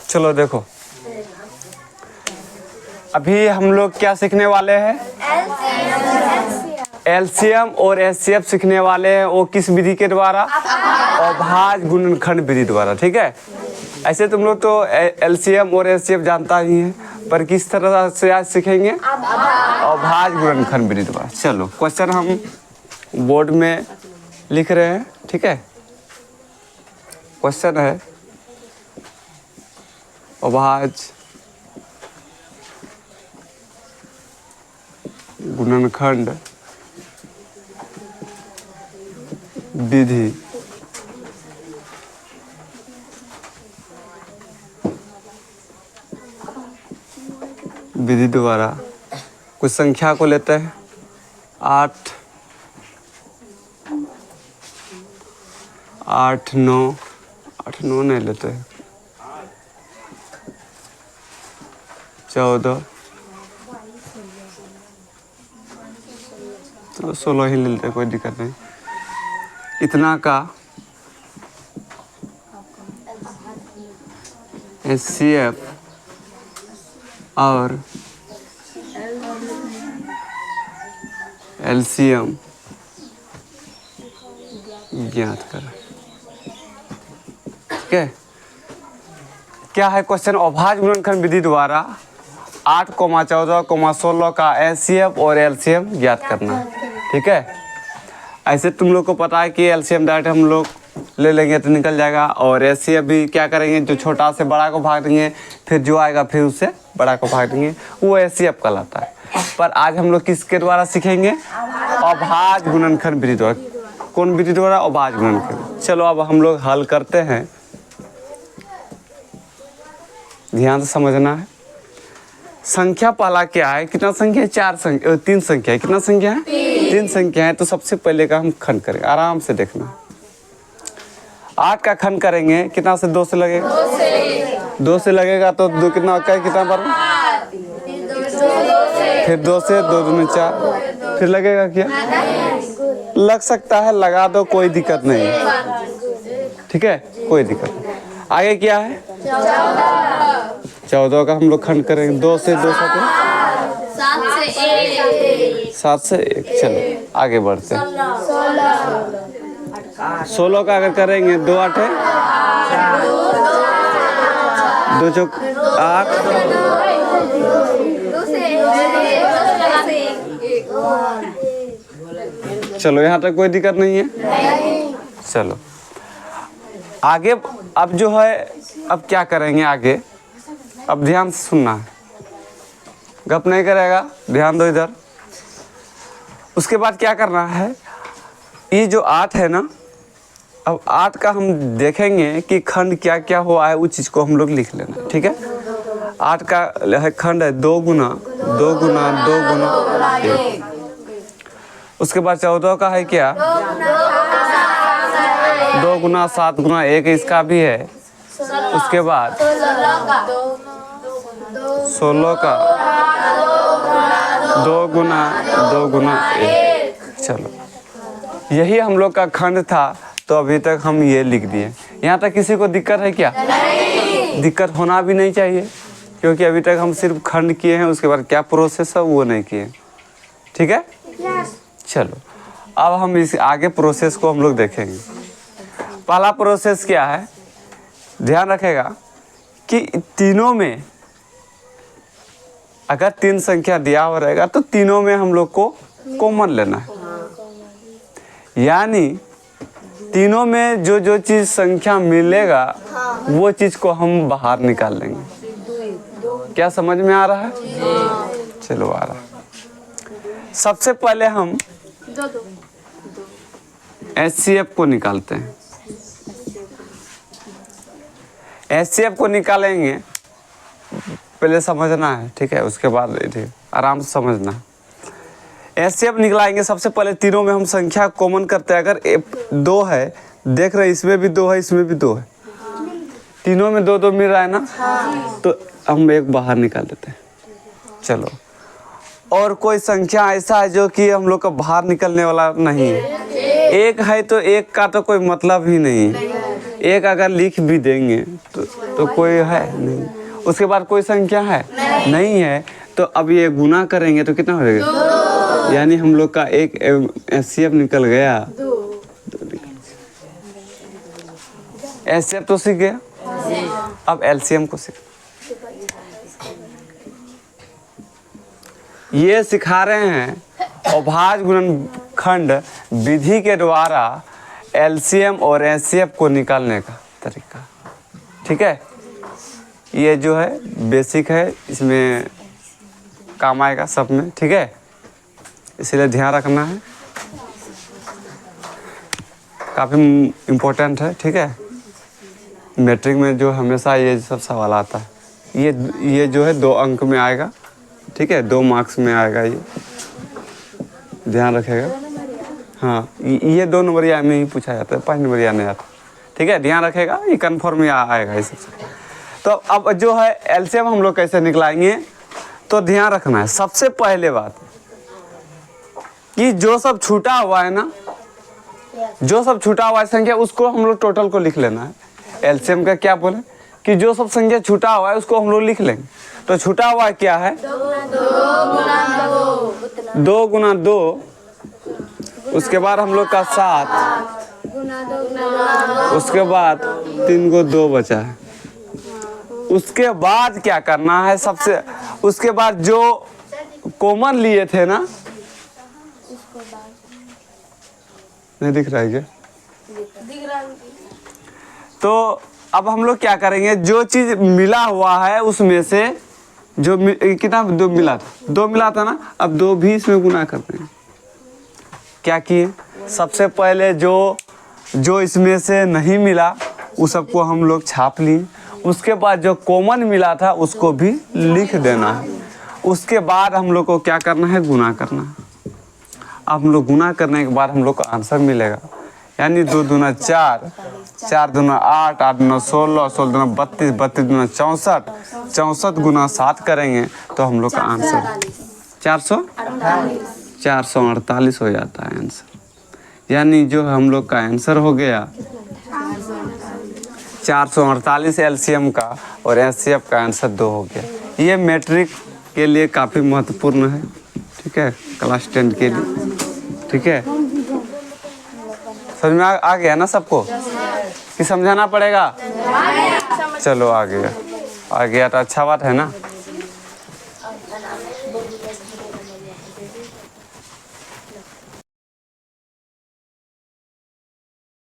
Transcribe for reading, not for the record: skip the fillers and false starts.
चलो देखो, अभी हम लोग क्या सीखने वाले हैं? एलसीएम और एचसीएफ सीखने वाले हैं। वो किस विधि के द्वारा? अभाज्य गुणनखंड विधि द्वारा। ठीक है, ऐसे तुम लोग तो एलसीएम और एचसीएफ जानता ही है, पर किस तरह से आज सीखेंगे? अभाज्य गुणनखंड विधि द्वारा। चलो क्वेश्चन हम बोर्ड में लिख रहे हैं। ठीक है, क्वेश्चन है अभाज्य गुणनखंड विधि द्वारा कुछ संख्या को लेते हैं 8, 9 नहीं लेते हैं, 14, चलो 16 ही ले लेते हैं, कोई दिक्कत नहीं। इतना का एचसीएफ और एलसीएम ज्ञात करें। ठीक है, क्या है क्वेश्चन? अभाज्य गुणनखंड विधि द्वारा 8, 14, 16 का एचसीएफ और एलसीएम ज्ञात करना। ठीक है, ऐसे तुम लोग को पता है कि एलसीएम डायरेक्ट हम लोग ले लेंगे तो निकल जाएगा, और एचसीएफ भी क्या करेंगे, जो छोटा से बड़ा को भाग देंगे, फिर जो आएगा फिर उससे बड़ा को भाग देंगे, वो एचसीएफ कहलाता है। पर आज हम लोग किसके द्वारा सीखेंगे? अभाज्य गुणनखंड विधि द्वारा। कौन विधि द्वारा? अभाज्य गुणनखंड। चलो अब हम लोग हल करते हैं, ध्यान से समझना है। संख्या पहला क्या है? कितना संख्या है? 3 संख्या है। कितना संख्या है? 3 संख्या है। तो सबसे पहले का हम खंड करेंगे, आराम से देखना। 8 का खंड करेंगे, कितना से? 2 से लगेगा। 2 से लगेगा तो 2 कितना होगा? कितना बार? फिर 2 से 2 दूनी 4, फिर लगेगा क्या? लग सकता है, लगा दो, कोई दिक्कत नहीं है। ठीक है, कोई दिक्कत नहीं। आगे क्या है? 14 का हम लोग खंड करेंगे, 2 से 2 7 से 1। चलो आगे बढ़ते हैं। 16 का अगर करेंगे, 2 8 2 चौक 8, चलो यहाँ तक कोई दिक्कत नहीं है। चलो आगे अब जो है, अब क्या करेंगे आगे? अब ध्यान से सुनना है, गप नहीं करेगा, ध्यान दो इधर। उसके बाद क्या करना है? ये जो 8 है ना, अब 8 का हम देखेंगे कि खंड क्या क्या हुआ है, उस चीज़ को हम लोग लिख लेना। ठीक है, 8 का है खंड है 2 गुना 2 गुना 2 गुना 1। उसके बाद 14 का है क्या? 2 गुना 7 गुना 1, इसका भी है। उसके बाद 16 का 2 गुना 2 गुना 1। चलो यही हम लोग का खंड था, तो अभी तक हम ये लिख दिए। यहाँ तक किसी को दिक्कत है क्या? नहीं। दिक्कत होना भी नहीं चाहिए, क्योंकि अभी तक हम सिर्फ खंड किए हैं, उसके बाद क्या प्रोसेस है वो नहीं किए। ठीक है, चलो अब हम इस आगे प्रोसेस को हम लोग देखेंगे। पहला प्रोसेस क्या है? ध्यान रखेगा कि तीनों में अगर 3 संख्या दिया हुआ रहेगा तो तीनों में हम लोग को कॉमन लेना है, यानी तीनों में जो जो चीज़ संख्या मिलेगा वो चीज़ को हम बाहर निकाल लेंगे। क्या समझ में आ रहा है? चलो आ रहा है। सबसे पहले हम एचसीएफ को निकालते हैं। एचसीएफ को निकालेंगे, पहले समझना है, ठीक है, उसके बाद आराम से समझना। एचसीएफ निकालेंगे, सबसे पहले तीनों में हम संख्या कॉमन करते हैं। अगर 2 है, देख रहे हैं, इसमें भी 2 है, इसमें भी 2 है, तीनों में 2 2 मिल रहा है ना, तो हम एक बाहर निकाल देते हैं। चलो और कोई संख्या ऐसा है जो कि हम लोग का बाहर निकलने वाला नहीं है। एक है तो एक का तो कोई मतलब ही नहीं है। एक अगर लिख भी देंगे तो कोई है नहीं। उसके बाद कोई संख्या है नहीं है। तो अब ये गुना करेंगे तो कितना हो जाएगा? यानी हम लोग का एक एचसीएफ निकल गया। एचसीएफ तो सीख गया, अब एलसीएम को सीख। ये सिखा रहे हैं अभाज्य गुणनखंड विधि के द्वारा एलसीएम और एचसीएफ को निकालने का तरीका। ठीक है, ये जो है बेसिक है, इसमें काम आएगा सब में। ठीक है, इसलिए ध्यान रखना है, काफ़ी इम्पोर्टेंट है। ठीक है, मैट्रिक में जो हमेशा ये सब सवाल आता है। ये जो है 2 अंक में आएगा। ठीक है, 2 मार्क्स में आएगा, ये ध्यान रखेगा। हाँ, ये 2 नंबरिया में ही पूछा जाता है, 5 नंबरिया नहीं आता। ठीक है, ध्यान रखेगा, ये कन्फर्म में आएगा इस सबसे। तो अब जो है एलसीएम हम लोग कैसे निकलाएंगे, तो ध्यान रखना है सबसे पहले बात कि जो सब छूटा हुआ है ना, जो सब छूटा हुआ है संख्या, उसको हम लोग टोटल को लिख लेना है। एलसीएम का क्या बोले कि जो सब संख्या छूटा हुआ है उसको हम लोग लिख लेंगे। तो छूटा हुआ क्या है? 2 गुना 2, उसके बाद हम लोग का 7, उसके बाद 3 को 2 बचा है। उसके बाद क्या करना है सबसे, उसके बाद जो कॉमन लिए थे ना, नहीं दिख रहा है क्या? तो अब हम लोग क्या करेंगे, जो चीज मिला हुआ है उसमें से जो कितना 2 मिला था, 2 मिला था ना, अब 2 भी इसमें गुना करते हैं। क्या किए, सबसे पहले जो इसमें से नहीं मिला उस सबको हम लोग छाप लिए। उसके बाद जो कॉमन मिला था उसको भी लिख देना है। उसके बाद हम लोग को क्या करना है, गुना करना है। अब हम लोग गुना करने के बाद हम लोग को आंसर मिलेगा, यानी 2 दूना 4, 4 दूना 8, 8 दूना 16, 16 दूना 32, 32 दूना 64, 64 गुना 7 करेंगे तो हम लोग का आंसर 448 हो जाता है आंसर। यानी जो हम लोग का आंसर हो गया 448 एलसीएम का, और एचसीएफ का आंसर 2 हो गया। ये मैट्रिक के लिए काफ़ी महत्वपूर्ण है। ठीक है, क्लास 10 के लिए। ठीक है, समझ में आ गया ना सबको कि समझाना पड़ेगा? चलो आ गया तो अच्छा बात है ना।